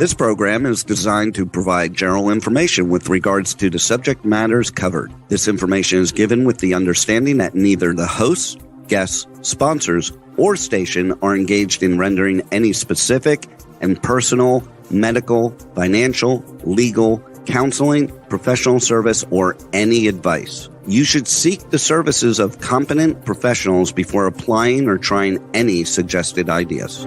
This program is designed to provide general information with regards to the subject matters covered. This information is given with the understanding that neither the hosts, guests, sponsors, or station are engaged in rendering any specific and personal, medical, financial, legal, counseling, professional service, or any advice. You should seek the services of competent professionals before applying or trying any suggested ideas.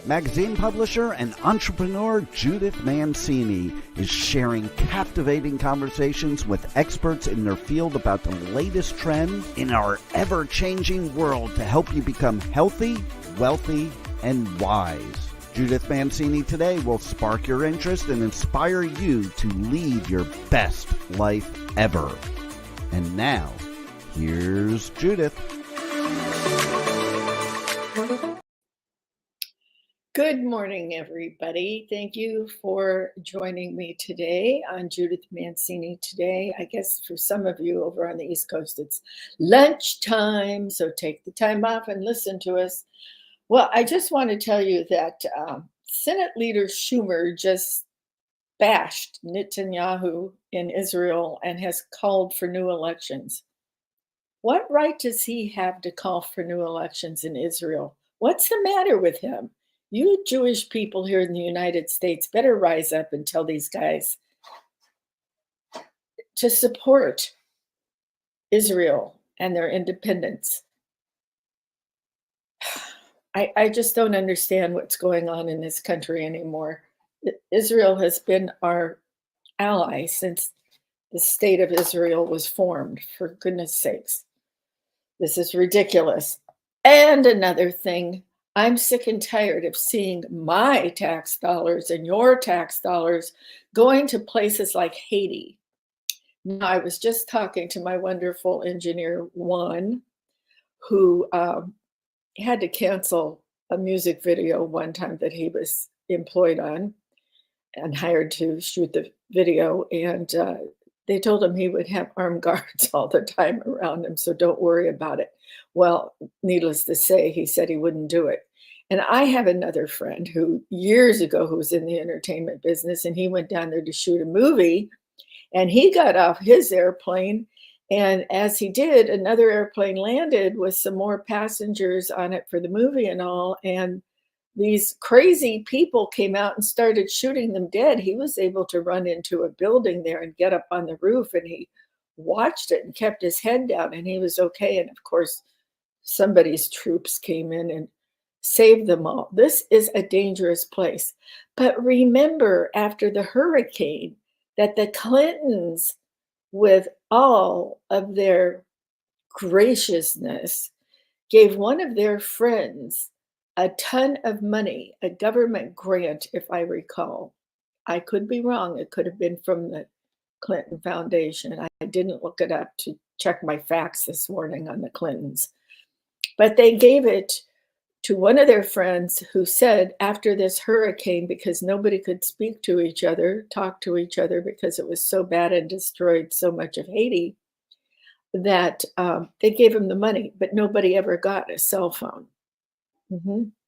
Magazine publisher and entrepreneur Judith Mancini is sharing captivating conversations with experts in their field about the latest trends in our ever-changing world to help you become healthy, wealthy, and wise. Judith Mancini Today will spark your interest and inspire you to lead your best life ever. And now, here's Judith. Good morning, everybody. Thank you for joining me today on Judith Mancini Today. I guess for some of you over on the East Coast, it's lunchtime, so take the time off and listen to us. Well, I just want to tell you that Senate Leader Schumer just bashed Netanyahu in Israel and has called for new elections. What right does he have to call for new elections in Israel? What's the matter with him? You Jewish people here in the United States better rise up and tell these guys to support Israel and their independence. I just don't understand what's going on in this country anymore. Israel has been our ally since the state of Israel was formed, for goodness sakes. This is ridiculous. And another thing, I'm sick and tired of seeing my tax dollars and your tax dollars going to places like Haiti. Now, I was just talking to my wonderful engineer, Juan, who had to cancel a music video one time that he was employed on and hired to shoot the video. And they told him he would have armed guards all the time around him, so don't worry about it. Well, needless to say, he said he wouldn't do it. And I have another friend who years ago who was in the entertainment business, and he went down there to shoot a movie, and he got off his airplane, and as he did, another airplane landed with some more passengers on it for the movie and all, and these crazy people came out and started shooting them dead. He was able to run into a building there and get up on the roof, and he watched it and kept his head down, and he was okay. And of course, somebody's troops came in and saved them all. This is a dangerous place. But remember, after the hurricane, that the Clintons, with all of their graciousness, gave one of their friends a ton of money, a government grant, if I recall. I could be wrong. It could have been from the Clinton Foundation. I didn't look it up to check my facts this morning on the Clintons. But they gave it to one of their friends who said after this hurricane, because nobody could speak to each other, talk to each other because it was so bad and destroyed so much of Haiti, that they gave him the money, but nobody ever got a cell phone.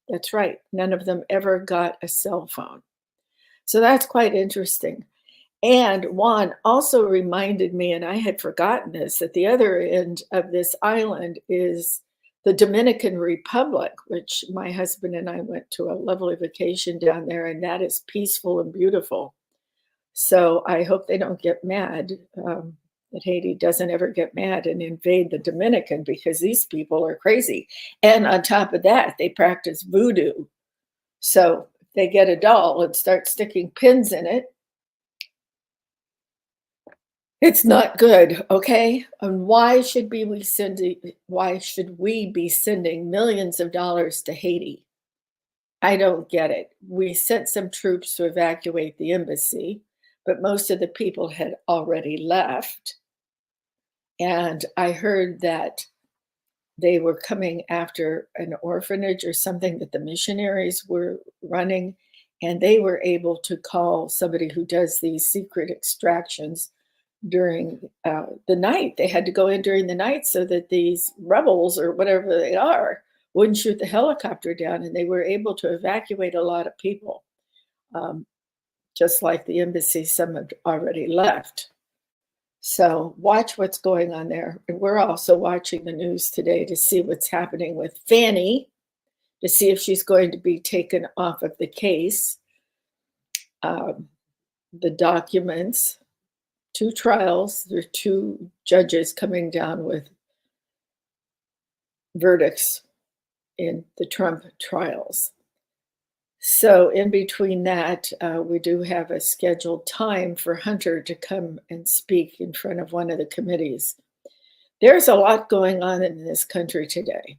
That's right. None of them ever got a cell phone. So that's quite interesting. And Juan also reminded me, and I had forgotten this, that the other end of this island is the Dominican Republic, which my husband and I went to a lovely vacation down there, and that is peaceful and beautiful. So I hope they don't get mad, that Haiti doesn't ever get mad and invade the Dominican, because these people are crazy. And on top of that, they practice voodoo. So they get a doll and start sticking pins in it. It's not good, okay? And why should we be sending millions of dollars to Haiti? I don't get it. We sent some troops to evacuate the embassy, but most of the people had already left. And I heard that they were coming after an orphanage or something that the missionaries were running, and they were able to call somebody who does these secret extractions during the night. They had to go in during the night so that these rebels or whatever they are wouldn't shoot the helicopter down, and they were able to evacuate a lot of people, just like the embassy, some had already left. So watch what's going on there. And we're also watching the news today to see what's happening with Fanny, to see if she's going to be taken off of the case. The documents, 2 trials, there are 2 judges coming down with verdicts in the Trump trials. So in between that, we do have a scheduled time for Hunter to come and speak in front of one of the committees. There's a lot going on in this country today,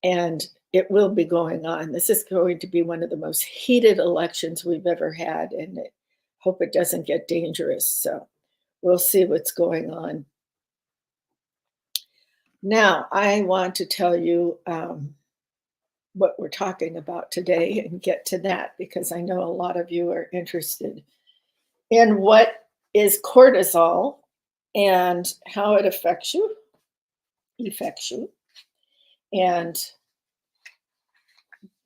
and it will be going on. This is going to be one of the most heated elections we've ever had, and I hope it doesn't get dangerous. So we'll see what's going on. Now, I want to tell you what we're talking about today and get to that, because I know a lot of you are interested in what is cortisol and how it affects you, and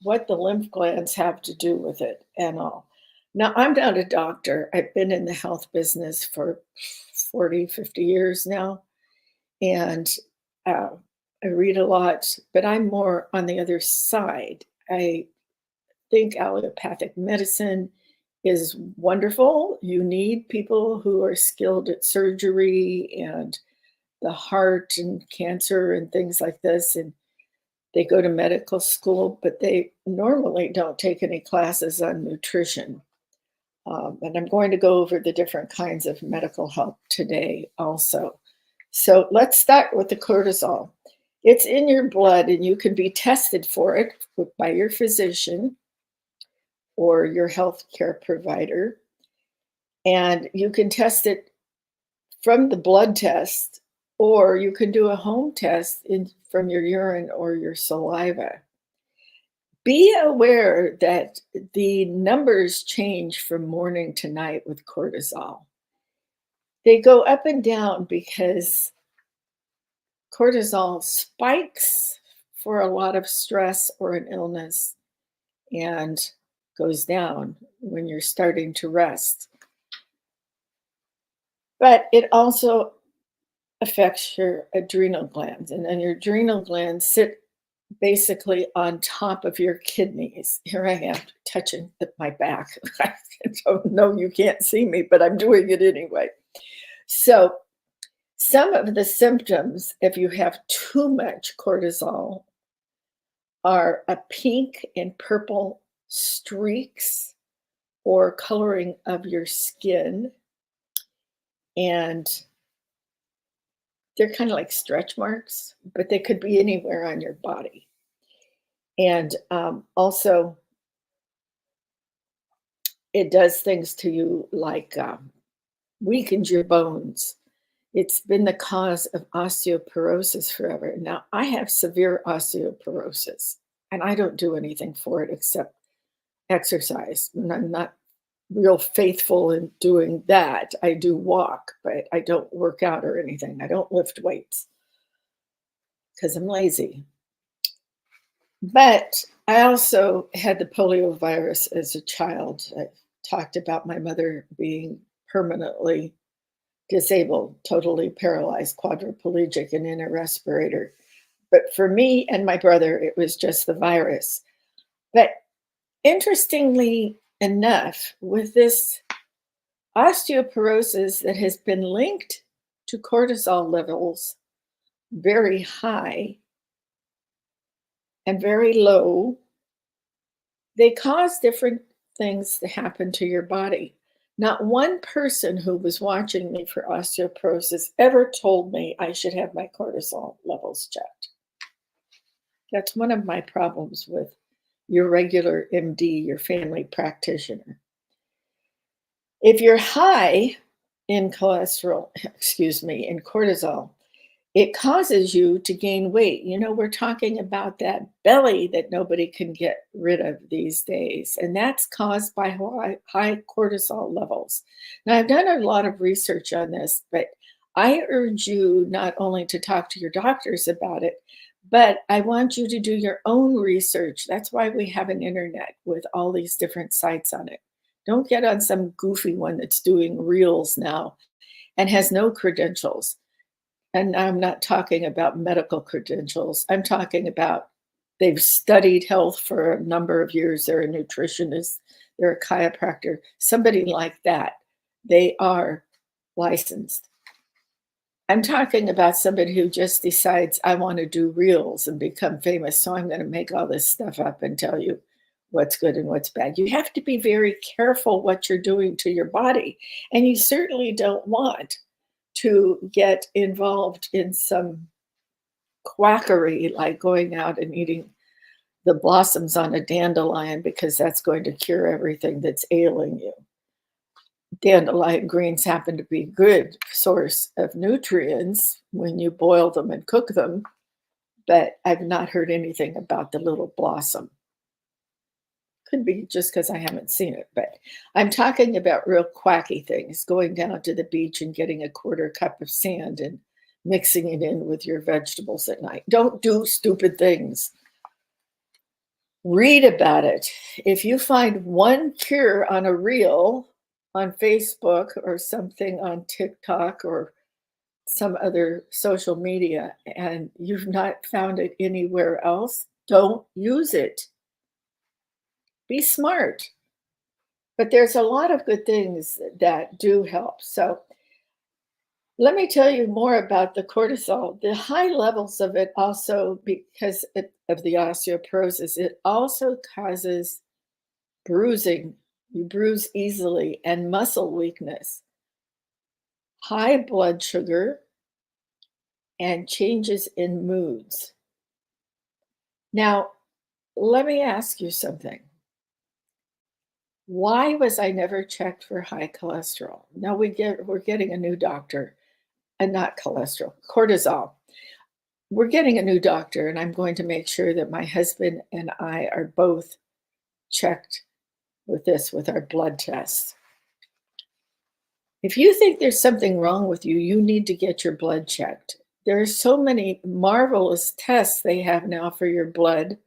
what the lymph glands have to do with it and all. Now, I'm not a doctor. I've been in the health business for 40, 50 years now, and I read a lot, but I'm more on the other side. I think allopathic medicine is wonderful. You need people who are skilled at surgery and the heart and cancer and things like this, and they go to medical school, but they normally don't take any classes on nutrition. And I'm going to go over the different kinds of medical help today also. So let's start with the cortisol. It's in your blood, and you can be tested for it by your physician or your healthcare provider. And you can test it from the blood test, or you can do a home test from your urine or your saliva. Be aware that the numbers change from morning to night with cortisol. They go up and down because cortisol spikes for a lot of stress or an illness and goes down when you're starting to rest. But it also affects your adrenal glands, and then your adrenal glands sit basically on top of your kidneys. Here I am touching my back. I don't know, you can't see me, but I'm doing it anyway. So some of the symptoms, if you have too much cortisol, are a pink and purple streaks or coloring of your skin. And they're kind of like stretch marks, but they could be anywhere on your body. And also, it does things to you like weakens your bones. It's been the cause of osteoporosis forever. Now, I have severe osteoporosis, and I don't do anything for it except exercise. And I'm not real faithful in doing that. I do walk, but I don't work out or anything. I don't lift weights because I'm lazy. But I also had the polio virus as a child. I talked about my mother being permanently disabled, totally paralyzed, quadriplegic, and in a respirator. But for me and my brother, it was just the virus. But interestingly enough, with this osteoporosis that has been linked to cortisol levels very high and very low, they cause different things to happen to your body. Not one person who was watching me for osteoporosis ever told me I should have my cortisol levels checked. That's one of my problems with your regular MD, your family practitioner. If you're high in cortisol, it causes you to gain weight. You know, we're talking about that belly that nobody can get rid of these days, and that's caused by high cortisol levels. Now, I've done a lot of research on this, but I urge you not only to talk to your doctors about it, But I want you to do your own research. That's why we have an internet with all these different sites on it. Don't get on some goofy one that's doing reels now and has no credentials. And I'm not talking about medical credentials. I'm talking about they've studied health for a number of years. They're a nutritionist, they're a chiropractor, somebody like that. They are licensed. I'm talking about somebody who just decides, I want to do reels and become famous, so I'm going to make all this stuff up and tell you what's good and what's bad. You have to be very careful what you're doing to your body. And you certainly don't want to get involved in some quackery like going out and eating the blossoms on a dandelion because that's going to cure everything that's ailing you. Dandelion greens happen to be a good source of nutrients when you boil them and cook them, but I've not heard anything about the little blossom. Could be just because I haven't seen it, but I'm talking about real quacky things, going down to the beach and getting a quarter cup of sand and mixing it in with your vegetables at night. Don't do stupid things. Read about it. If you find one cure on a reel on Facebook or something on TikTok or some other social media and you've not found it anywhere else, don't use it. Be smart. But there's a lot of good things that do help. So let me tell you more about the cortisol. The high levels of it also, because of the osteoporosis, it also causes bruising. You bruise easily and muscle weakness, high blood sugar, and changes in moods. Now, let me ask you something. Why was I never checked for high cholesterol? Now we're getting a new doctor, and not cholesterol, cortisol. We're getting a new doctor, and I'm going to make sure that my husband and I are both checked with our blood tests. If you think there's something wrong with you, you need to get your blood checked. There are so many marvelous tests they have now for your blood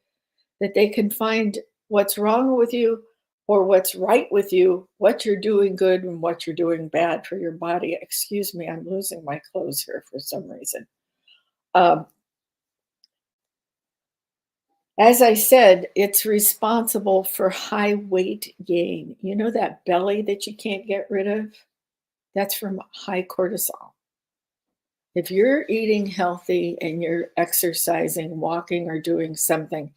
that they can find what's wrong with you or what's right with you, what you're doing good and what you're doing bad for your body. Excuse me, I'm losing my clothes here for some reason. As I said, it's responsible for high weight gain. You know that belly that you can't get rid of? That's from high cortisol. If you're eating healthy and you're exercising, walking, or doing something,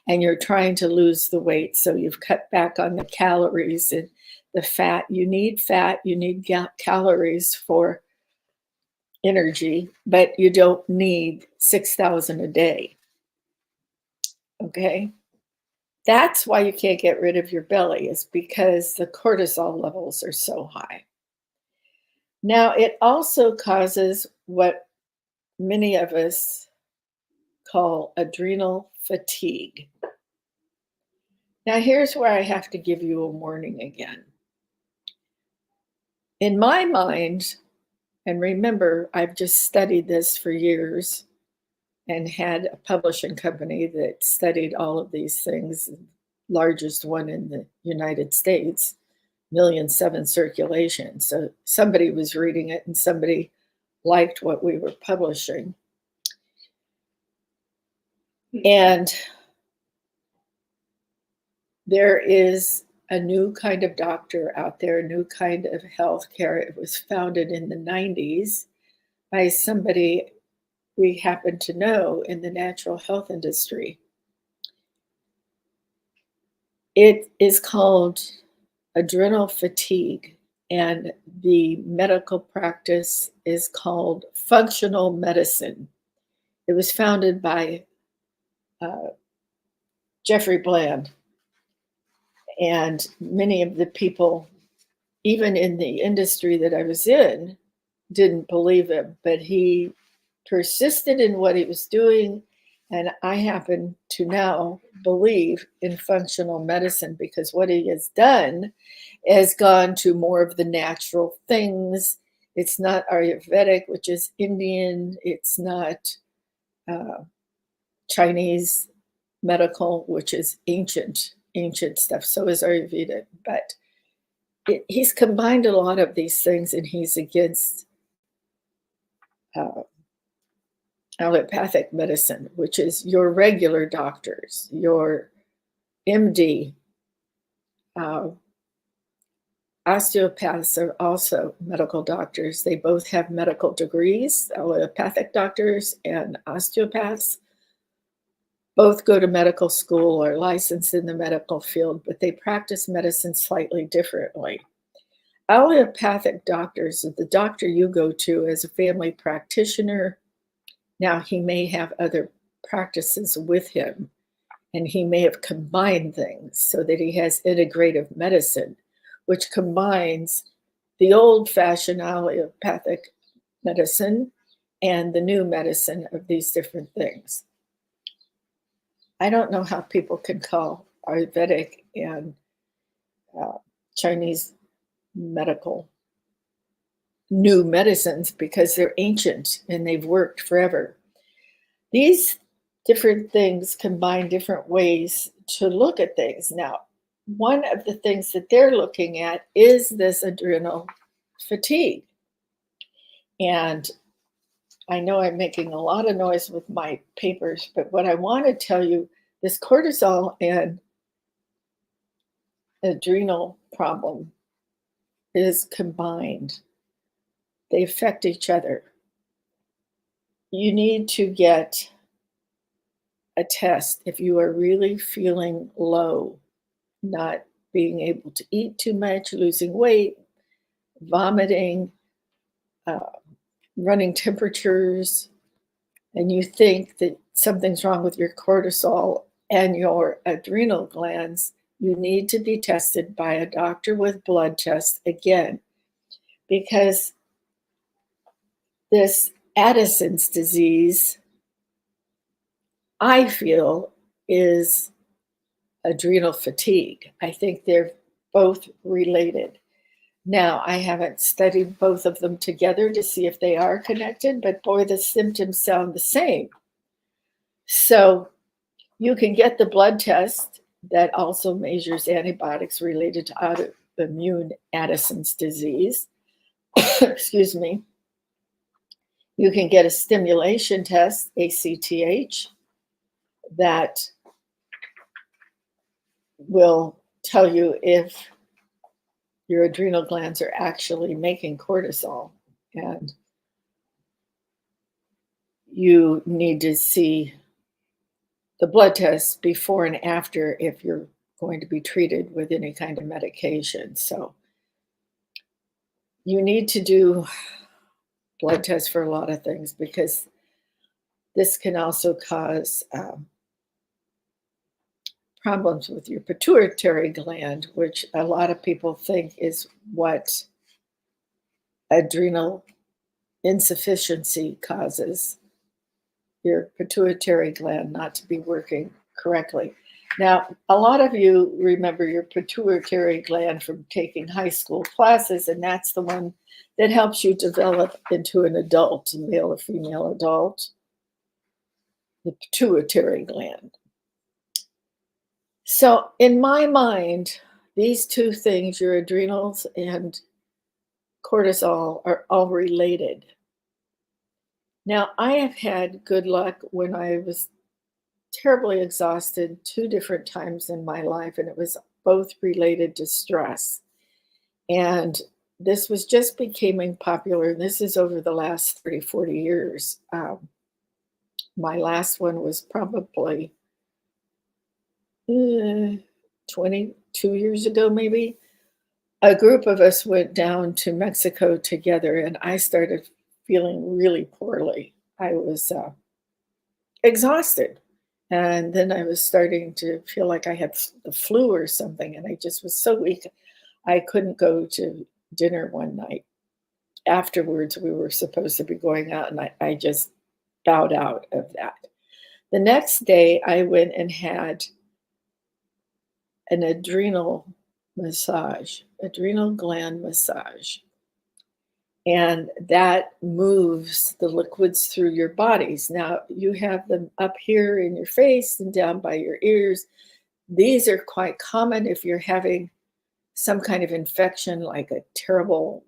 and you're trying to lose the weight, so you've cut back on the calories and the fat, you need calories for energy, but you don't need 6,000 a day. Okay? That's why you can't get rid of your belly, is because the cortisol levels are so high. Now, it also causes what many of us call adrenal fatigue. Now, here's where I have to give you a warning again. In my mind, and remember, I've just studied this for years and had a publishing company that studied all of these things, largest one in the United States, 1,000,007 circulation. So somebody was reading it and somebody liked what we were publishing. And there is a new kind of doctor out there, a new kind of healthcare. It was founded in the 90s by somebody we happen to know in the natural health industry. It is called adrenal fatigue, and the medical practice is called functional medicine. It was founded by Jeffrey Bland, and many of the people, even in the industry that I was in, didn't believe him, but he persisted in what he was doing. And I happen to now believe in functional medicine because what he has done has gone to more of the natural things. It's not Ayurvedic, which is Indian. It's not Chinese medical, which is ancient stuff. So is Ayurveda, but he's combined a lot of these things, and he's against uh, allopathic medicine, which is your regular doctors, your MD. Osteopaths are also medical doctors. They both have medical degrees. Allopathic doctors and osteopaths both go to medical school or licensed in the medical field, but they practice medicine slightly differently. Allopathic doctors are the doctor you go to as a family practitioner. Now, he may have other practices with him, and he may have combined things so that he has integrative medicine, which combines the old-fashioned allopathic medicine and the new medicine of these different things. I don't know how people can call Ayurvedic and Chinese medical new medicines because they're ancient and they've worked forever. These different things combine different ways to look at things. Now, one of the things that they're looking at is this adrenal fatigue. And I know I'm making a lot of noise with my papers, but what I want to tell you, this cortisol and adrenal problem is combined. They affect each other. You need to get a test if you are really feeling low, not being able to eat too much, losing weight, vomiting, running temperatures, and you think that something's wrong with your cortisol and your adrenal glands, you need to be tested by a doctor with blood tests again, because this Addison's disease, I feel, is adrenal fatigue. I think they're both related. Now, I haven't studied both of them together to see if they are connected, but boy, the symptoms sound the same. So you can get the blood test that also measures antibiotics related to autoimmune Addison's disease. Excuse me. You can get a stimulation test, ACTH, that will tell you if your adrenal glands are actually making cortisol. And you need to see the blood tests before and after if you're going to be treated with any kind of medication. So you need to do blood tests for a lot of things, because this can also cause problems with your pituitary gland, which a lot of people think is what adrenal insufficiency causes, your pituitary gland not to be working correctly. Now, a lot of you remember your pituitary gland from taking high school classes, and that's the one that helps you develop into an adult, a male or female adult, the pituitary gland. So in my mind, these two things, your adrenals and cortisol, are all related. Now, I have had good luck when I was terribly exhausted 2 different times in my life, and it was both related to stress. And this was just becoming popular. This is over the last 30, 40 years. My last one was probably 22 years ago, maybe. A group of us went down to Mexico together, and I started feeling really poorly. I was exhausted. And then I was starting to feel like I had the flu or something, and I just was so weak. I couldn't go to dinner one night. Afterwards, we were supposed to be going out, and I just bowed out of that. The next day, I went and had an adrenal gland massage. and that moves the liquids through your bodies. Now, you have them up here in your face and down by your ears. These are quite common if you're having some kind of infection, like a terrible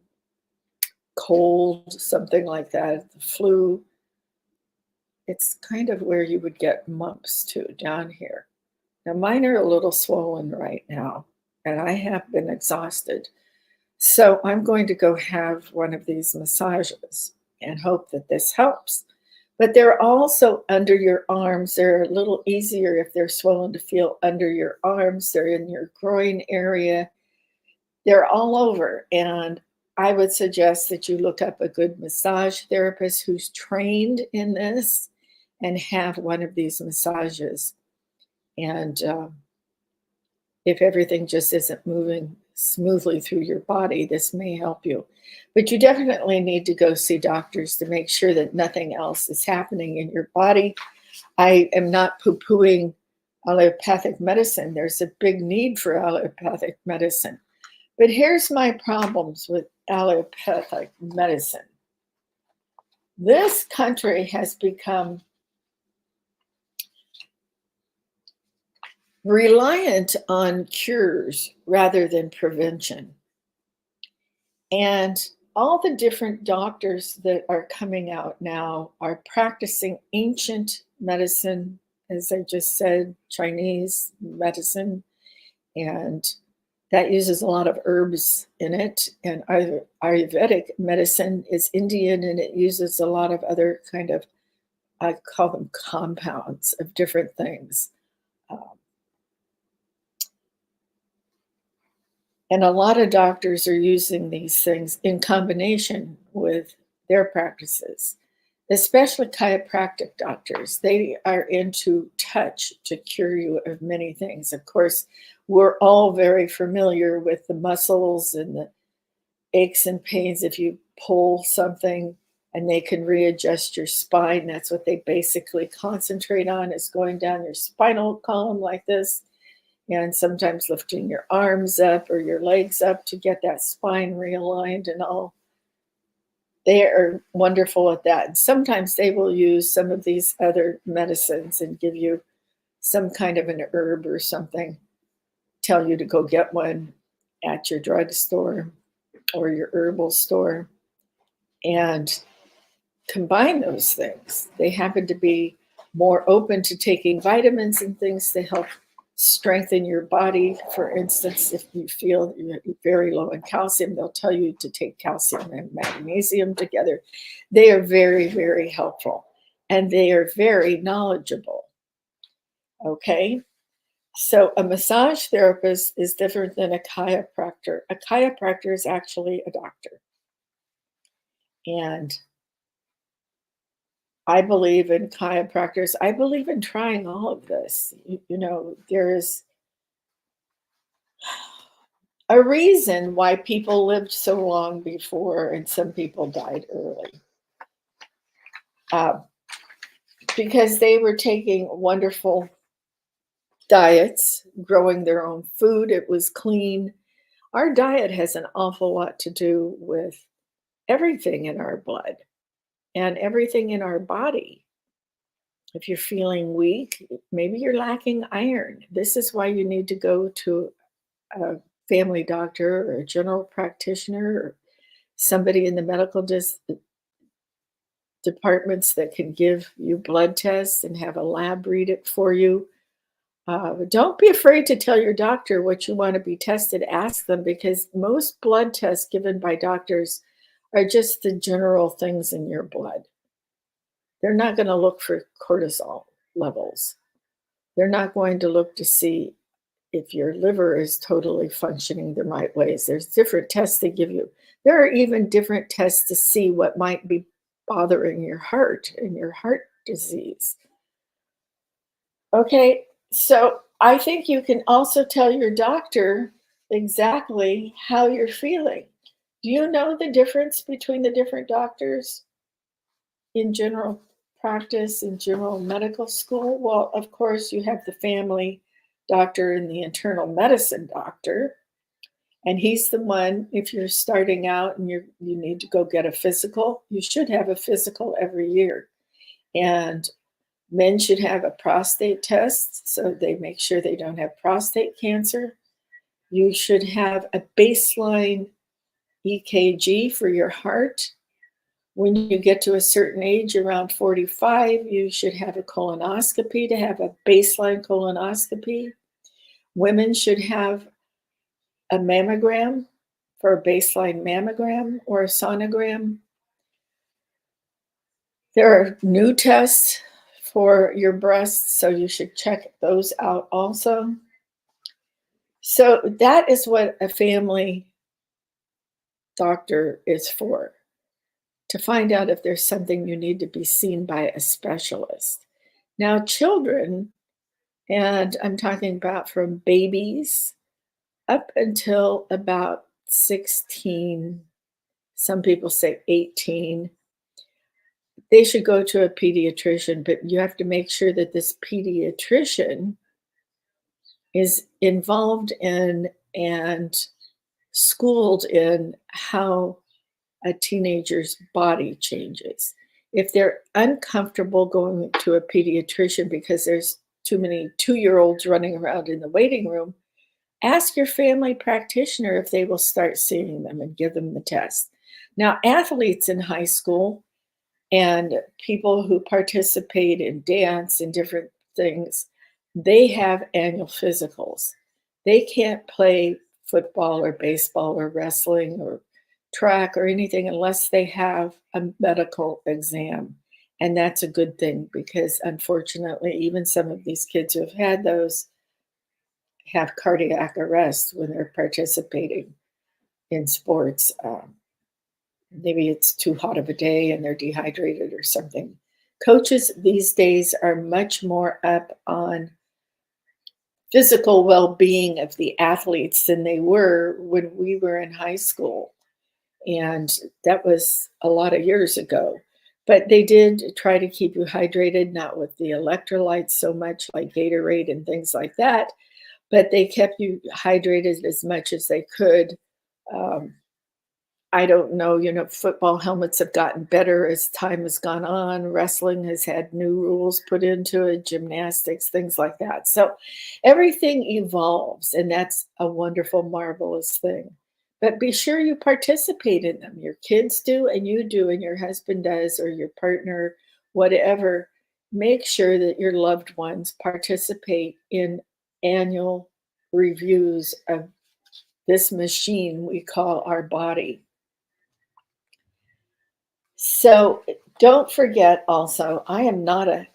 cold, something like that, the flu. It's kind of where you would get mumps too, down here. Now, mine are a little swollen right now, and I have been exhausted. So I'm going to go have one of these massages and hope that this helps. But they're also under your arms. They're a little easier if they're swollen to feel under your arms. They're in your groin area. They're all over. And I would suggest that you look up a good massage therapist who's trained in this and have one of these massages. And if everything just isn't moving smoothly through your body, this may help you. But you definitely need to go see doctors to make sure that nothing else is happening in your body. I am not poo-pooing allopathic medicine. There's a big need for allopathic medicine. But here's my problems with allopathic medicine. This country has become reliant on cures rather than prevention. And all the different doctors that are coming out now are practicing ancient medicine, as I just said, Chinese medicine, and that uses a lot of herbs in it. And Ayurvedic medicine is Indian, and it uses a lot of other kind of, I call them compounds of different things. And a lot of doctors are using these things in combination with their practices, especially chiropractic doctors. They are into touch to cure you of many things. Of course, we're all very familiar with the muscles and the aches and pains if you pull something, and they can readjust your spine. That's what they basically concentrate on, is going down your spinal column like this, and sometimes lifting your arms up or your legs up to get that spine realigned and all. They are wonderful at that. And sometimes they will use some of these other medicines and give you some kind of an herb or something, tell you to go get one at your drugstore or your herbal store and combine those things. They happen to be more open to taking vitamins and things to help strengthen your body. For instance, if you feel you're very low in calcium, they'll tell you to take calcium and magnesium together. They are very, very helpful, and they are very knowledgeable. Okay, so a massage therapist is different than a chiropractor. A chiropractor is actually a doctor, and I believe in chiropractors. I believe in trying all of this. You know, there's a reason why people lived so long before and some people died early. Because they were taking wonderful diets, growing their own food. It was clean. Our diet has an awful lot to do with everything in our blood and everything in our body. If you're feeling weak, maybe you're lacking iron. This is why you need to go to a family doctor or a general practitioner or somebody in the medical departments that can give you blood tests and have a lab read it for you. Don't be afraid to tell your doctor what you want to be tested. Ask them, because most blood tests given by doctors are just the general things in your blood. They're not going to look for cortisol levels. They're not going to look to see if your liver is totally functioning the right ways. There's different tests they give you. There are even different tests to see what might be bothering your heart and your heart disease. Okay, so I think you can also tell your doctor exactly how you're feeling. Do you know the difference between the different doctors in general practice, in general medical school? Well, of course, you have the family doctor and the internal medicine doctor. And he's the one, if you're starting out and you need to go get a physical, you should have a physical every year. And men should have a prostate test so they make sure they don't have prostate cancer. You should have a baseline EKG for your heart. When you get to a certain age, around 45, you should have a colonoscopy to have a baseline colonoscopy. Women should have a mammogram for a baseline mammogram or a sonogram. There are new tests for your breasts, so you should check those out also. So that is what a family doctor is for, to find out if there's something you need to be seen by a specialist. Now, children, and I'm talking about from babies up until about 16, some people say 18, they should go to a pediatrician, but you have to make sure that this pediatrician is involved in and schooled in how a teenager's body changes. If they're uncomfortable going to a pediatrician because there's too many 2-year-olds running around in the waiting room, ask your family practitioner if they will start seeing them and give them the test. Now, athletes in high school and people who participate in dance and different things, they have annual physicals. They can't play football or baseball or wrestling or track or anything unless they have a medical exam. And that's a good thing because unfortunately, even some of these kids who have had those have cardiac arrest when they're participating in sports. Maybe it's too hot of a day and they're dehydrated or something. Coaches these days are much more up on physical well-being of the athletes than they were when we were in high school. And that was a lot of years ago. But they did try to keep you hydrated, not with the electrolytes so much like Gatorade and things like that, but they kept you hydrated as much as they could. I don't know, football helmets have gotten better as time has gone on. Wrestling has had new rules put into it, gymnastics, things like that. So everything evolves, and that's a wonderful, marvelous thing. But be sure you participate in them. Your kids do, and you do, and your husband does, or your partner, whatever. Make sure that your loved ones participate in annual reviews of this machine we call our body. So don't forget also, I am not a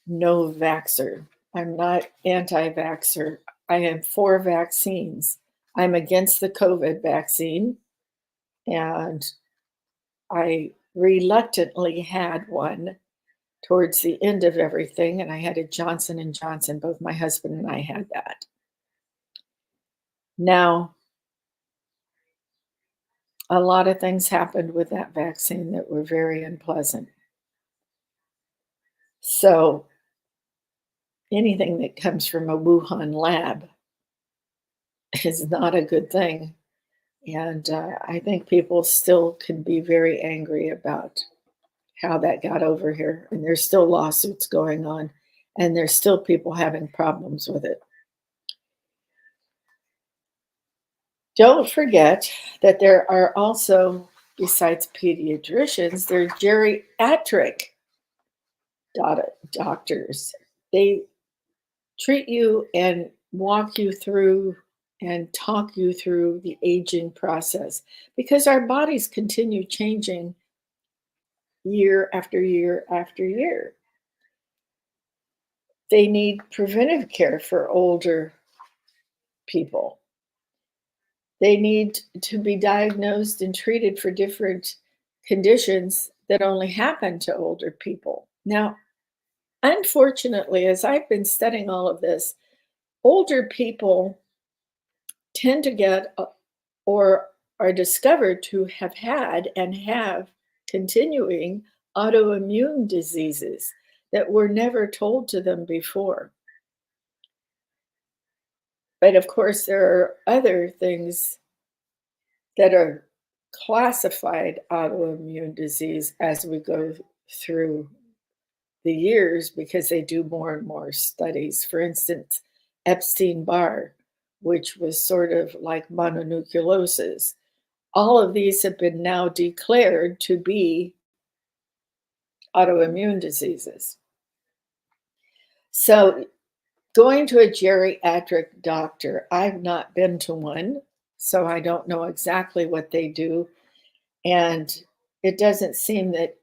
no vaxxer. I'm not anti-vaxxer. I am for vaccines. I'm against the COVID vaccine, and I reluctantly had one towards the end of everything, and I had a Johnson & Johnson. Both my husband and I had that. Now, a lot of things happened with that vaccine that were very unpleasant. So anything that comes from a Wuhan lab is not a good thing. And I think people still can be very angry about how that got over here. And there's still lawsuits going on, and there's still people having problems with it. Don't forget that there are also, besides pediatricians, there are geriatric doctors. They treat you and walk you through and talk you through the aging process because our bodies continue changing year after year after year. They need preventive care for older people. They need to be diagnosed and treated for different conditions that only happen to older people. Now, unfortunately, as I've been studying all of this, older people tend to get or are discovered to have had and have continuing autoimmune diseases that were never told to them before. But of course, there are other things that are classified autoimmune disease as we go through the years because they do more and more studies. For instance, Epstein-Barr, which was sort of like mononucleosis. All of these have been now declared to be autoimmune diseases. So going to a geriatric doctor, I've not been to one, so I don't know exactly what they do. And it doesn't seem that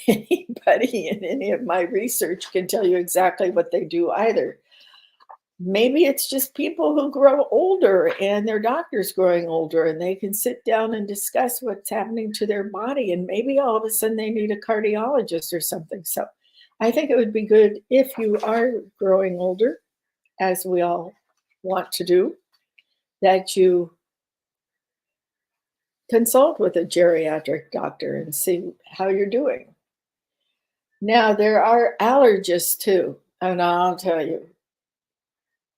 anybody in any of my research can tell you exactly what they do either. Maybe it's just people who grow older and their doctor's growing older and they can sit down and discuss what's happening to their body. And maybe all of a sudden they need a cardiologist or something. So I think it would be good if you are growing older, as we all want to do, that you consult with a geriatric doctor and see how you're doing. Now, there are allergists too. And I'll tell you,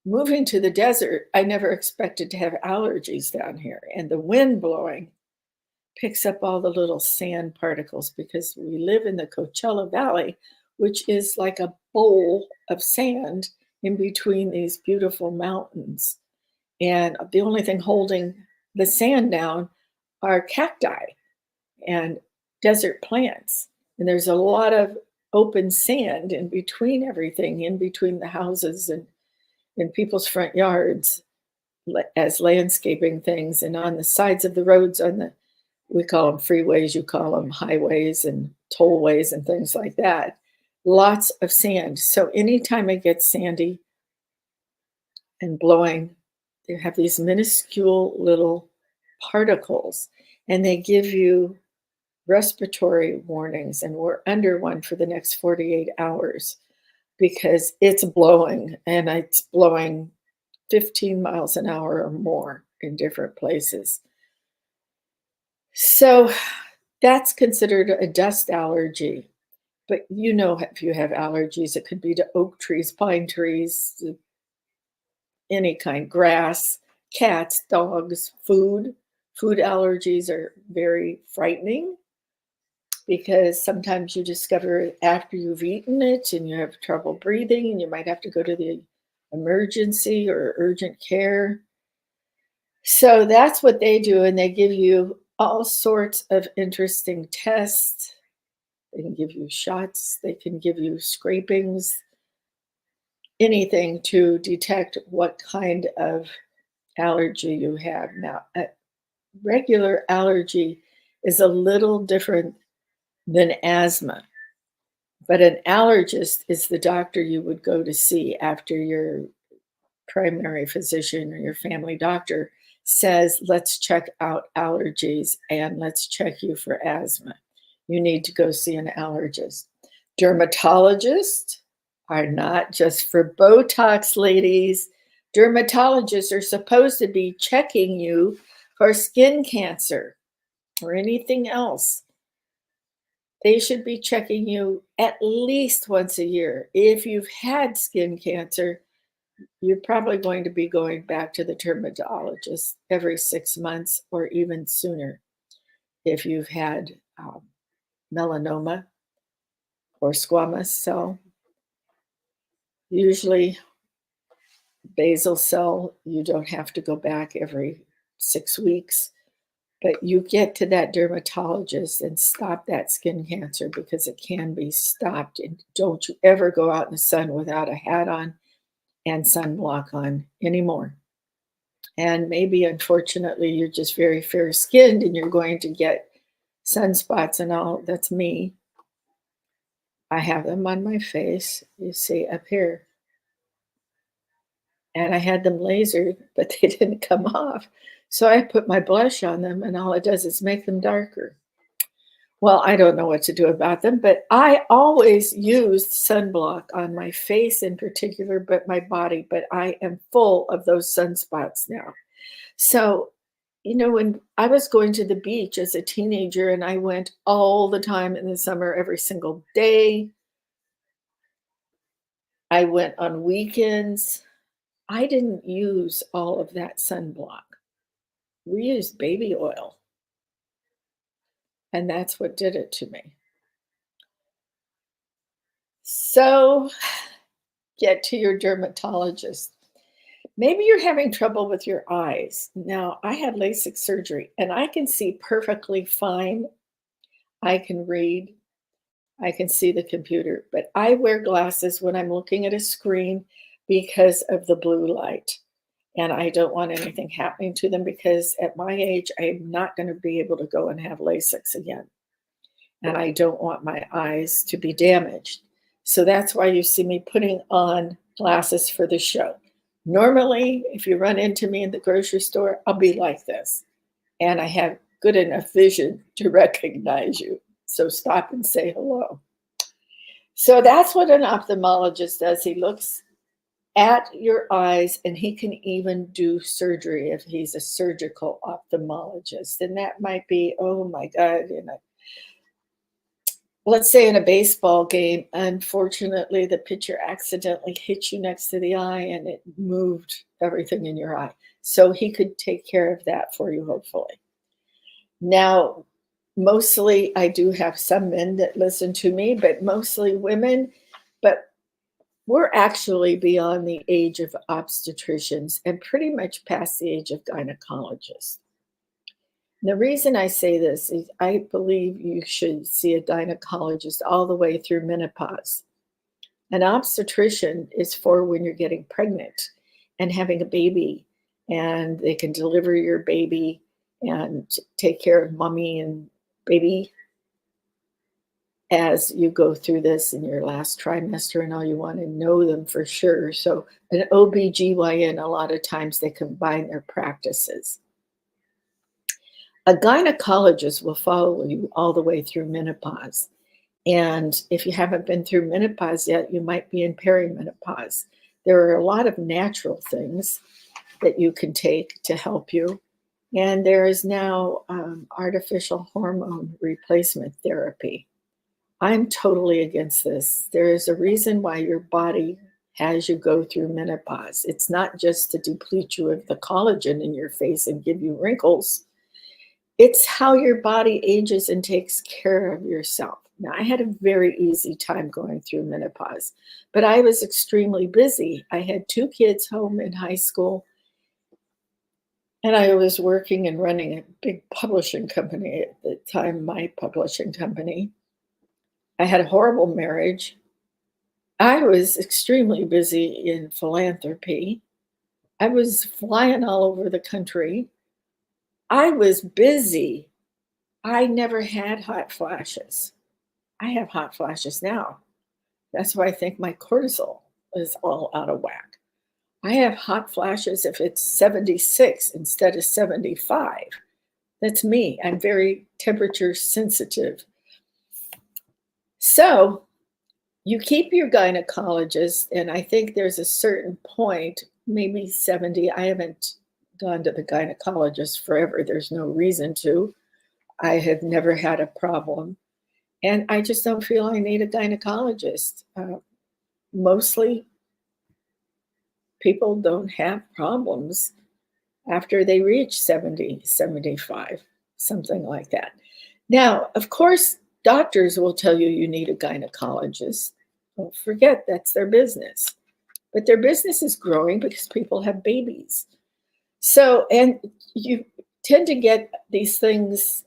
moving to the desert, I never expected to have allergies down here. And the wind blowing picks up all the little sand particles because we live in the Coachella Valley, which is like a bowl of sand in between these beautiful mountains. And the only thing holding the sand down are cacti and desert plants. And there's a lot of open sand in between everything, in between the houses and in people's front yards as landscaping things, and on the sides of the roads, we call them freeways, you call them highways and tollways and things like that. Lots of sand. So anytime it gets sandy and blowing, they have these minuscule little particles, and they give you respiratory warnings. And we're under one for the next 48 hours because it's blowing, and it's blowing 15 miles an hour or more in different places. So that's considered a dust allergy. But you know, if you have allergies, it could be to oak trees, pine trees, any kind, grass, cats, dogs, food. Food allergies are very frightening because sometimes you discover it after you've eaten it and you have trouble breathing and you might have to go to the emergency or urgent care. So that's what they do, and they give you all sorts of interesting tests. They can give you shots, they can give you scrapings, anything to detect what kind of allergy you have. Now, a regular allergy is a little different than asthma, but an allergist is the doctor you would go to see after your primary physician or your family doctor says, let's check out allergies and let's check you for asthma. You need to go see an allergist. Dermatologists are not just for Botox, ladies. Dermatologists are supposed to be checking you for skin cancer or anything else. They should be checking you at least once a year. If you've had skin cancer, you're probably going to be going back to the dermatologist every 6 months or even sooner. If you've had melanoma or squamous cell, usually basal cell, you don't have to go back every 6 weeks, but you get to that dermatologist and stop that skin cancer because it can be stopped. And don't you ever go out in the sun without a hat on and sunblock on anymore. And maybe, unfortunately, you're just very fair skinned and you're going to get sunspots and all. That's me. I have them on my face, you see up here. And I had them lasered, but they didn't come off. So I put my blush on them, and all it does is make them darker. Well, I don't know what to do about them, but I always used sunblock on my face in particular, but my body. But I am full of those sunspots now. So, when I was going to the beach as a teenager, and I went all the time in the summer, every single day, I went on weekends. I didn't use all of that sunblock. We used baby oil. And that's what did it to me. So get to your dermatologist. Maybe you're having trouble with your eyes. Now, I had LASIK surgery and I can see perfectly fine. I can read, I can see the computer, but I wear glasses when I'm looking at a screen because of the blue light. And I don't want anything happening to them because at my age, I'm not going to be able to go and have LASIK again. And I don't want my eyes to be damaged. So that's why you see me putting on glasses for the show. Normally, if you run into me in the grocery store, I'll be like this. And I have good enough vision to recognize you. So stop and say hello. So that's what an ophthalmologist does. He looks at your eyes and he can even do surgery if he's a surgical ophthalmologist. And that might be, oh my God, let's say in a baseball game, unfortunately, the pitcher accidentally hit you next to the eye and it moved everything in your eye. So he could take care of that for you, hopefully. Now, mostly I do have some men that listen to me, but mostly women. But we're actually beyond the age of obstetricians and pretty much past the age of gynecologists. The reason I say this is I believe you should see a gynecologist all the way through menopause. An obstetrician is for when you're getting pregnant and having a baby, and they can deliver your baby and take care of mommy and baby as you go through this in your last trimester and all. You want to know them for sure. So an OBGYN, a lot of times they combine their practices. A gynecologist will follow you all the way through menopause. And if you haven't been through menopause yet, you might be in perimenopause. There are a lot of natural things that you can take to help you. And there is now artificial hormone replacement therapy. I'm totally against this. There is a reason why your body has you go through menopause. It's not just to deplete you of the collagen in your face and give you wrinkles. It's how your body ages and takes care of yourself. Now, I had a very easy time going through menopause, but I was extremely busy. I had 2 kids home in high school, and I was working and running a big publishing company at the time, my publishing company. I had a horrible marriage. I was extremely busy in philanthropy. I was flying all over the country. I was busy. I never had hot flashes. I have hot flashes now. That's why I think my cortisol is all out of whack. I have hot flashes if it's 76 instead of 75. That's me. I'm very temperature sensitive. So you keep your gynecologist, and I think there's a certain point, maybe 70. I haven't gone to the gynecologist forever. There's no reason to. I have never had a problem. And I just don't feel I need a gynecologist. Mostly people don't have problems after they reach 70, 75, something like that. Now, of course, doctors will tell you you need a gynecologist. Don't forget, that's their business. But their business is growing because people have babies. So, and you tend to get these things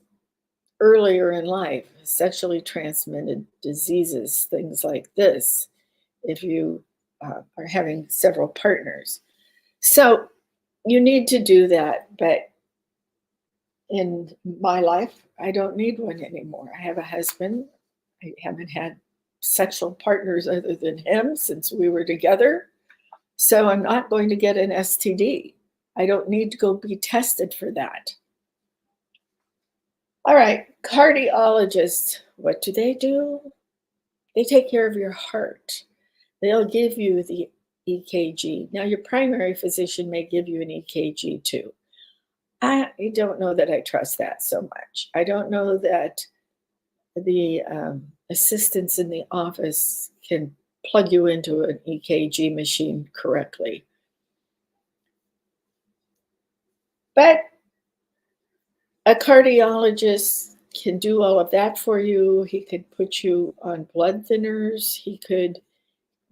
earlier in life, sexually transmitted diseases, things like this, if you are having several partners. So you need to do that. But in my life, I don't need one anymore. I have a husband. I haven't had sexual partners other than him since we were together. So I'm not going to get an STD. I don't need to go be tested for that. All right, cardiologists, what do? They take care of your heart. They'll give you the EKG. Now, your primary physician may give you an EKG too. I don't know that I trust that so much. I don't know that the assistants in the office can plug you into an EKG machine correctly. But a cardiologist can do all of that for you. He could put you on blood thinners. He could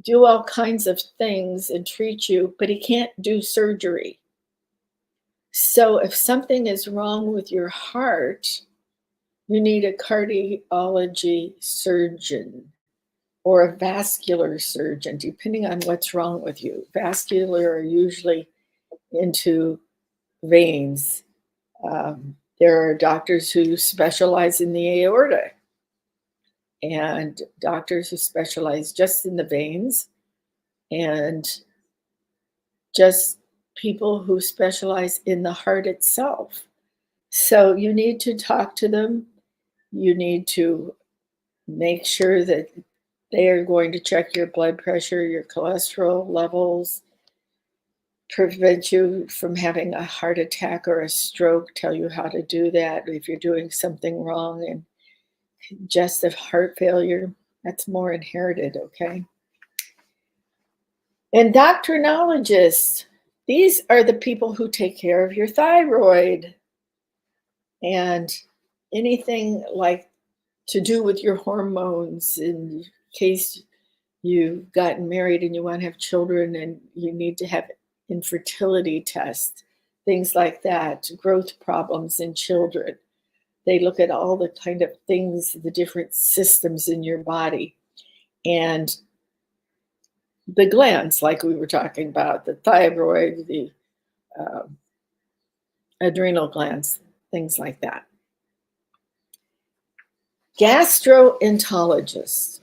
do all kinds of things and treat you, but he can't do surgery. So if something is wrong with your heart, you need a cardiology surgeon or a vascular surgeon, depending on what's wrong with you. Vascular are usually into veins. There are doctors who specialize in the aorta and doctors who specialize just in the veins and just people who specialize in the heart itself. So you need to talk to them. You need to make sure that they are going to check your blood pressure, your cholesterol levels, prevent you from having a heart attack or a stroke, tell you how to do that. If you're doing something wrong, and congestive heart failure, that's more inherited, okay? Endocrinologists, these are the people who take care of your thyroid and anything like to do with your hormones in case you've gotten married and you want to have children and you need to have infertility tests, things like that, growth problems in children. They look at all the kind of things, the different systems in your body. And the glands, like we were talking about, the thyroid, the adrenal glands, things like that. Gastroenterologist.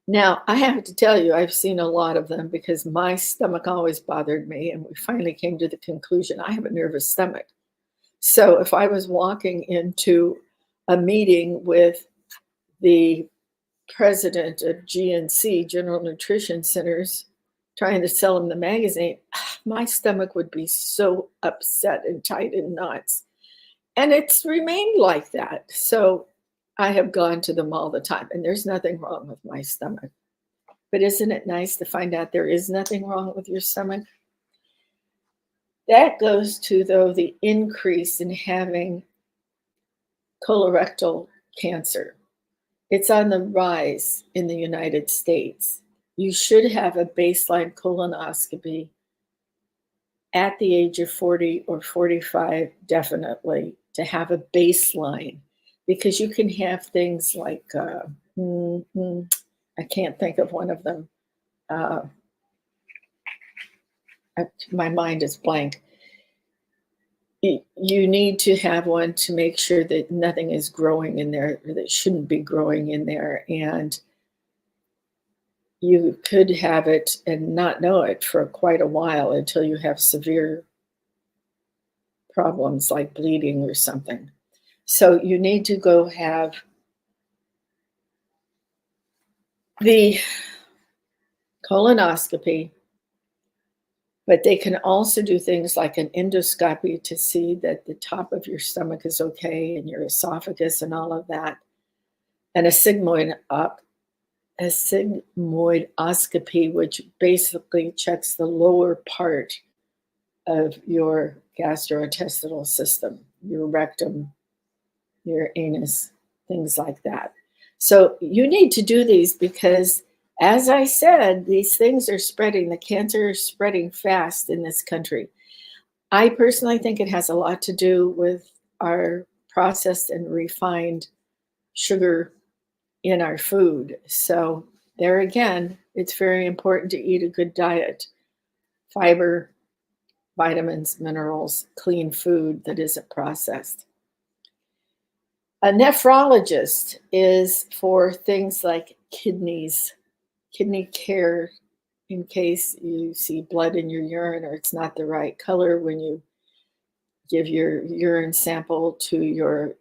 Now, I have to tell you, I've seen a lot of them because my stomach always bothered me, and we finally came to the conclusion I have a nervous stomach. So if I was walking into a meeting with the president of GNC, General Nutrition Centers, trying to sell him the magazine, my stomach would be so upset and tight in knots. And it's remained like that. So I have gone to them all the time, and there's nothing wrong with my stomach. But isn't it nice to find out there is nothing wrong with your stomach? That goes to, though, the increase in having colorectal cancer. It's on the rise in the United States. You should have a baseline colonoscopy at the age of 40 or 45, definitely, to have a baseline, because you can have things like, I can't think of one of them. My mind is blank. You need to have one to make sure that nothing is growing in there that shouldn't be growing in there. And you could have it and not know it for quite a while until you have severe problems like bleeding or something. So you need to go have the colonoscopy, but they can also do things like an endoscopy to see that the top of your stomach is okay and your esophagus and all of that, and a sigmoidoscopy, which basically checks the lower part of your gastrointestinal system, your rectum, your anus, things like that. So you need to do these because, as I said, these things are spreading. The cancer is spreading fast in this country. I personally think it has a lot to do with our processed and refined sugar in our food. So there again, it's very important to eat a good diet, fiber, vitamins, minerals, clean food that isn't processed. A nephrologist is for things like kidneys, kidney care in case you see blood in your urine or it's not the right color when you give your urine sample to your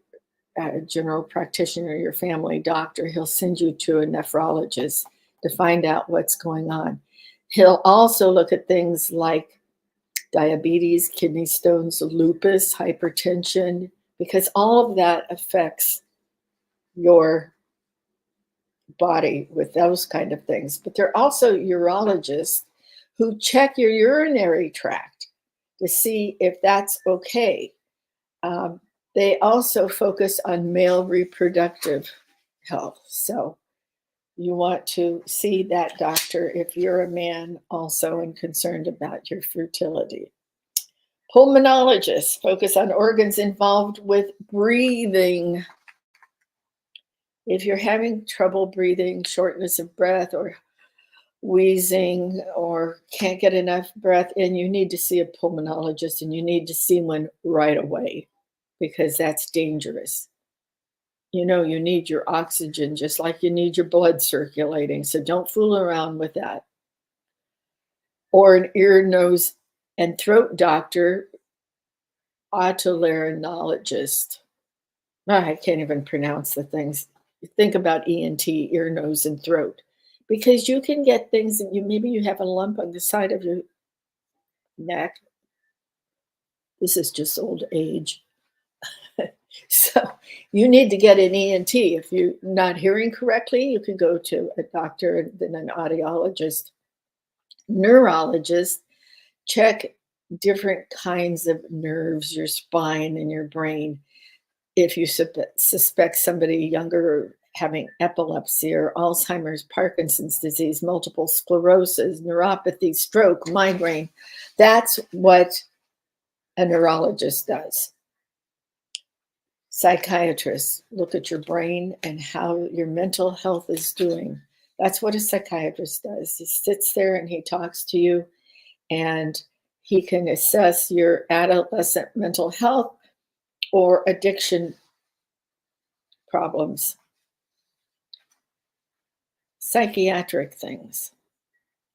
general practitioner, your family doctor. He'll send you to a nephrologist to find out what's going on. He'll also look at things like diabetes, kidney stones, lupus, hypertension, because all of that affects your body with those kind of things. But there are also urologists who check your urinary tract to see if that's okay. They also focus on male reproductive health. So you want to see that doctor if you're a man also and concerned about your fertility. Pulmonologists focus on organs involved with breathing. If you're having trouble breathing, shortness of breath, or wheezing, or can't get enough breath in, you need to see a pulmonologist, and you need to see one right away because that's dangerous. You know, you need your oxygen just like you need your blood circulating. So don't fool around with that. Or an ear, nose, and throat doctor, otolaryngologist. I can't even pronounce the things. Think about ENT, ear, nose, and throat, because you can get things that maybe you have a lump on the side of your neck. This is just old age. So you need to get an ENT. If you're not hearing correctly, you can go to a doctor and then an audiologist. Neurologist, check different kinds of nerves, your spine and your brain. If you suspect somebody younger having epilepsy or Alzheimer's, Parkinson's disease, multiple sclerosis, neuropathy, stroke, migraine, that's what a neurologist does. Psychiatrists look at your brain and how your mental health is doing. That's what a psychiatrist does. He sits there and he talks to you, and he can assess your adolescent mental health or addiction problems. Psychiatric things.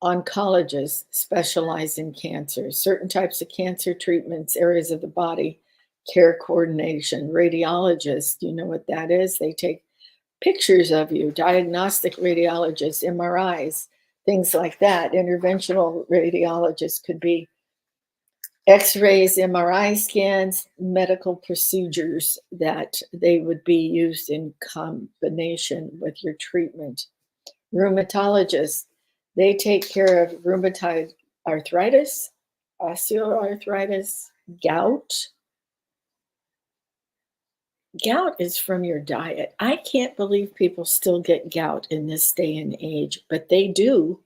Oncologists specialize in cancer, certain types of cancer treatments, areas of the body, care coordination. Radiologists, you know what that is? They take pictures of you, diagnostic radiologists, MRIs, things like that. Interventional radiologists could be X-rays, MRI scans, medical procedures that they would be used in combination with your treatment. Rheumatologists, they take care of rheumatoid arthritis, osteoarthritis, gout. Gout is from your diet. I can't believe people still get gout in this day and age, but they do.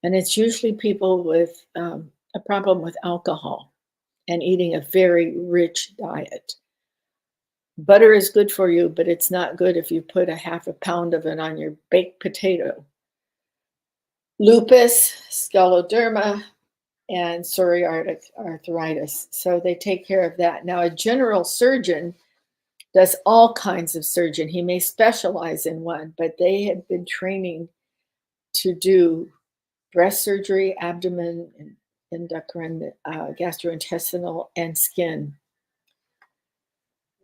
And it's usually people with a problem with alcohol and eating a very rich diet. Butter is good for you, but it's not good if you put a half a pound of it on your baked potato. Lupus, scleroderma, and psoriatic arthritis. So they take care of that. Now, a general surgeon does all kinds of surgery. He may specialize in one, but they have been training to do breast surgery, abdomen, endocrine, gastrointestinal, and skin.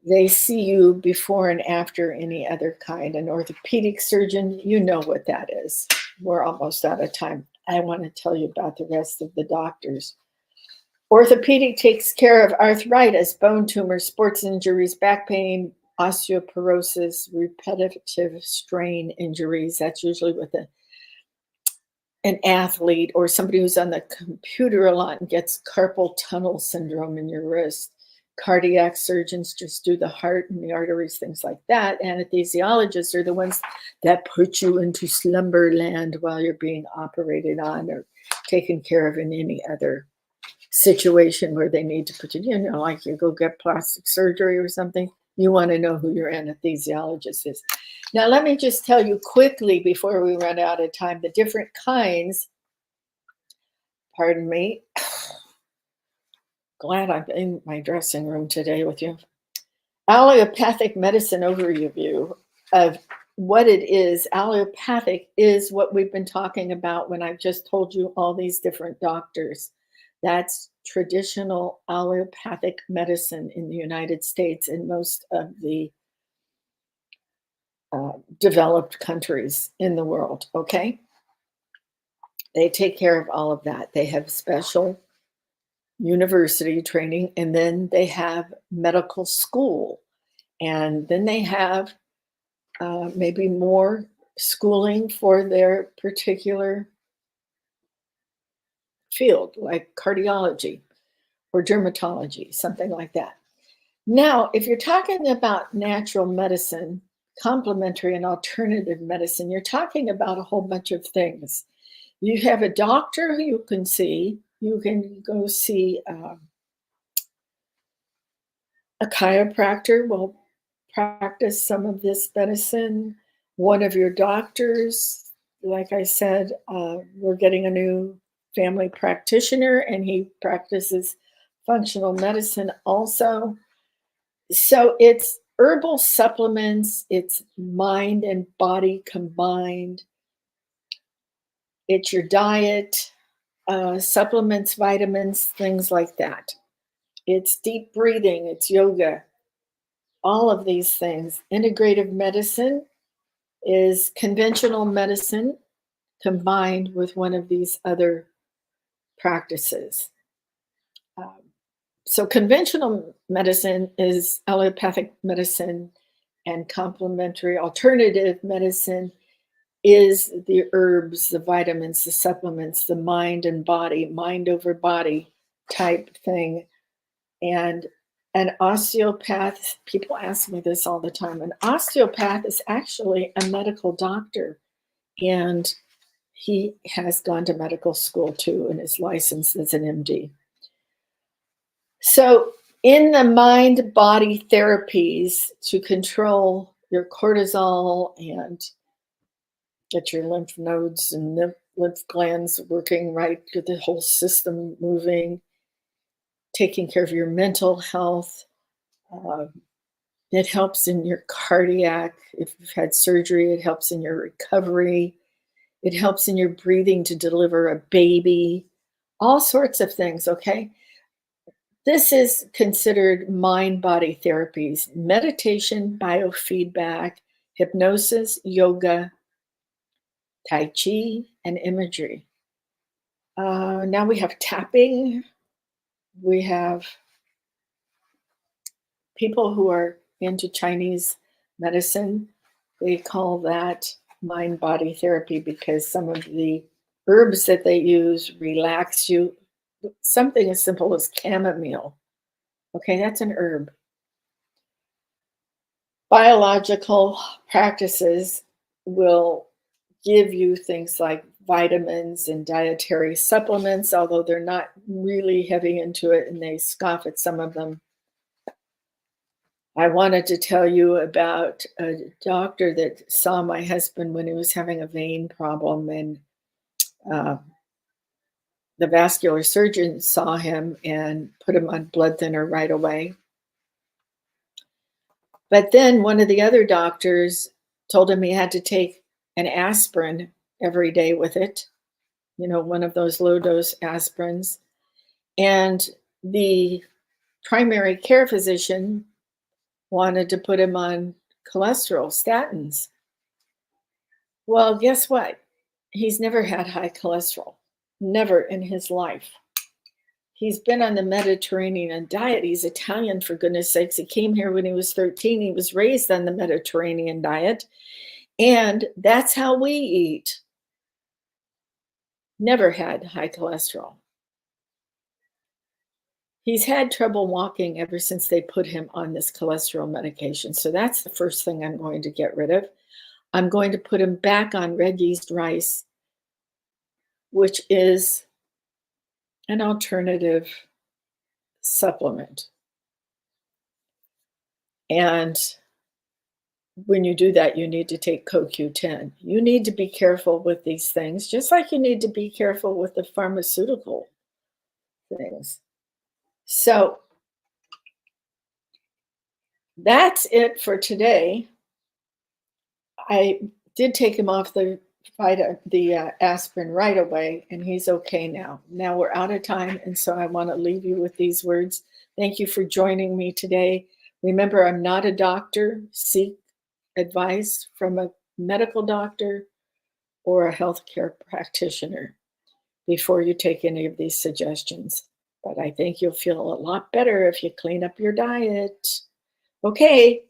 They see you before and after any other kind. An orthopedic surgeon, you know what that is. We're almost out of time. I want to tell you about the rest of the doctors. Orthopedic takes care of arthritis, bone tumors, sports injuries, back pain, osteoporosis, repetitive strain injuries. That's usually with an athlete or somebody who's on the computer a lot and gets carpal tunnel syndrome in your wrist. Cardiac surgeons just do the heart and the arteries, things like that. Anesthesiologists are the ones that put you into slumberland while you're being operated on or taken care of in any other situation where they need to put you, like you go get plastic surgery or something. You want to know who your anesthesiologist is. Now, let me just tell you quickly before we run out of time, the different kinds. Pardon me. Glad I'm in my dressing room today with you. Allopathic medicine overview of what it is. Allopathic is what we've been talking about when I've just told you all these different doctors. That's traditional allopathic medicine in the United States and most of the developed countries in the world, okay? They take care of all of that. They have special university training, and then they have medical school, and then they have maybe more schooling for their particular field, like cardiology. or dermatology, something like that. Now, if you're talking about natural medicine, complementary and alternative medicine, you're talking about a whole bunch of things. You have a doctor who you can see. You can go see a chiropractor will practice some of this medicine. One of your doctors, like I said, we're getting a new family practitioner, and he practices functional medicine also. So it's herbal supplements, it's mind and body combined, it's your diet, supplements, vitamins, things like that. It's deep breathing, it's yoga, all of these things. Integrative medicine is conventional medicine combined with one of these other practices. So conventional medicine is allopathic medicine, and complementary alternative medicine is the herbs, the vitamins, the supplements, the mind and body, mind over body type thing. And an osteopath, people ask me this all the time, an osteopath is actually a medical doctor, and he has gone to medical school too and is licensed as an MD. So in the mind-body therapies to control your cortisol and get your lymph nodes and lymph glands working right, get the whole system moving, taking care of your mental health. It helps in your cardiac. If you've had surgery, it helps in your recovery. It helps in your breathing to deliver a baby, all sorts of things, okay? This is considered mind-body therapies: meditation, biofeedback, hypnosis, yoga, Tai Chi, and imagery. Now we have tapping. We have people who are into Chinese medicine. They call that mind-body therapy because some of the herbs that they use relax you. Something as simple as chamomile. Okay, that's an herb. Biological practices will give you things like vitamins and dietary supplements, although they're not really heavy into it and they scoff at some of them. I wanted to tell you about a doctor that saw my husband when he was having a vein problem, and the vascular surgeon saw him and put him on blood thinner right away. But then one of the other doctors told him he had to take an aspirin every day with it, one of those low dose aspirins. And the primary care physician wanted to put him on cholesterol statins. Well, guess what? He's never had high cholesterol, never in his life. He's been on the Mediterranean diet. He's Italian, for goodness sakes. He came here when he was 13. He was raised on the Mediterranean diet. And that's how we eat. Never had high cholesterol. He's had trouble walking ever since they put him on this cholesterol medication. So that's the first thing I'm going to get rid of. I'm going to put him back on red yeast rice, which is an alternative supplement. And when you do that, you need to take CoQ10. You need to be careful with these things, just like you need to be careful with the pharmaceutical things. So that's it for today. I did take him off the aspirin right away, and he's okay now. Now we're out of time, and so I want to leave you with these words. Thank you for joining me today. Remember, I'm not a doctor. Seek advice from a medical doctor or a healthcare practitioner before you take any of these suggestions. But I think you'll feel a lot better if you clean up your diet. Okay,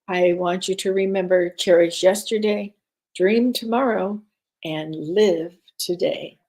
I want you to remember, cherish yesterday, dream tomorrow, and live today.